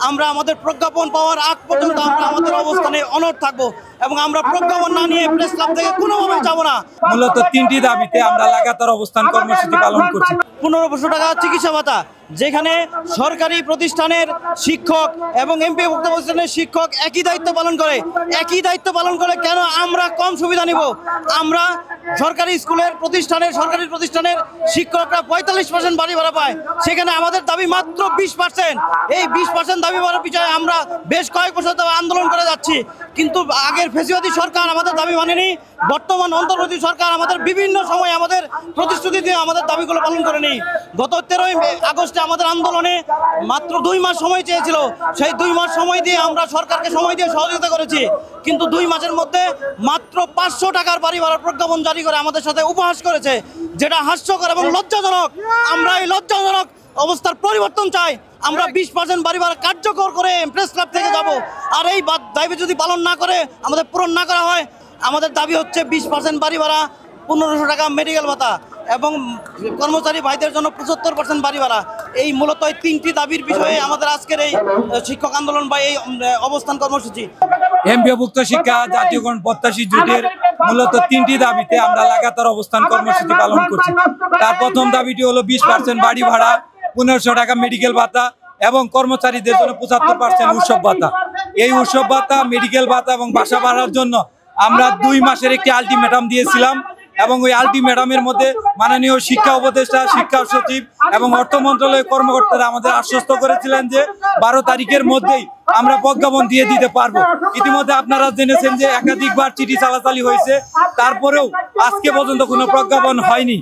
আমরা আমাদের প্রজ্ঞাপন পাওয়ার আগ পর্যন্ত আমরা আমাদের অবস্থানে অনড় থাকবো এবং আমরা প্রজ্ঞাপন না নিয়ে প্রেস ক্লাব থেকে কোনোভাবে যাব না। মূলত 3টি দাবিতে আমরা লাগাতার অবস্থান কর্মসূচি পালন করছি। 1500 টাকা চিকিৎসা ভাতা, যেখানে সরকারি প্রতিষ্ঠানের শিক্ষক এবং এমপিওভুক্ত প্রতিষ্ঠানের শিক্ষক একই দায়িত্ব পালন করে কেন আমরা কম সুবিধা নিব? আমরা সরকারি স্কুলের সরকারি প্রতিষ্ঠানের শিক্ষকরা 45% বাড়ি ভাড়া পায়, সেখানে আমাদের দাবি মাত্র 20%। এই 20% দাবি ভাড়া পিছনে আমরা বেশ কয়েক বছর ধরে আন্দোলন করে যাচ্ছি, কিন্তু আগের ফ্যাসিবাদী সরকার আমাদের দাবি মানেনি। বর্তমান অন্তর্বর্তী সরকার আমাদের বিভিন্ন সময় আমাদের প্রতিশ্রুতি দিয়ে আমাদের দাবিগুলো পালন করেনি। গত 13ই আগস্টে আমাদের আন্দোলনে মাত্র 2 মাস সময় চেয়েছিল, সেই 2 মাস সময় দিয়ে আমরা সরকারকে সময় দিয়ে সহযোগিতা করেছি, কিন্তু 2 মাসের মধ্যে মাত্র 500 টাকার বাড়ি ভাড়ার প্রজ্ঞাপন জারি করে আমাদের সাথে উপহাস করেছে, যেটা হাস্যকর এবং লজ্জাজনক। আমরা এই লজ্জাজনক অবস্থার পরিবর্তন চাই। আমরা 20% বাড়ি ভাড়া কার্যকর করে প্রেস ক্লাব থেকে যাব, আর এই দাবি যদি পালন না করে আমাদের পূরণ না করা হয়, আমাদের দাবি হচ্ছে 20% বাড়ি ভাড়া, 1500 টাকা মেডিকেল ভাতা এবং কর্মচারী ভাইদের জন্য 75% বাড়ি ভাড়া। এই মূলত এই 3টি দাবির বিষয়ে আমাদের আজকের এই শিক্ষক আন্দোলন বা এই অবস্থান কর্মসূচি। এমপিওভুক্ত শিক্ষা জাতীয়করণ প্রত্যাশী জোটের মূলত 3টি দাবিতে আমরা লাগাতার অবস্থান কর্মসূচি পালন করছি। তার প্রথম দাবিটি হলো 20% বাড়ি ভাড়া, 1500 টাকা মেডিকেল ভাতা এবং কর্মচারীদের জন্য 75% উৎসব ভাতা। এই উৎসব ভাতা, মেডিকেল ভাতা এবং বাসা ভাড়ার জন্য আমরা 2 মাসের একটি আলটিমেটাম দিয়েছিলাম এবং ওই আলটিমেটামের মধ্যে মাননীয় শিক্ষা উপদেষ্টা, শিক্ষা সচিব এবং অর্থ মন্ত্রণালয়ের কর্মকর্তারা আমাদের আশ্বস্ত করেছিলেন যে 12 তারিখের মধ্যেই আমরা প্রজ্ঞাপন দিয়ে দিতে পারবো। ইতিমধ্যে আপনারা জেনেছেন যে একাধিকবার চিঠি চালাচালি হয়েছে, তারপরেও আজকে পর্যন্ত কোনো প্রজ্ঞাপন হয়নি।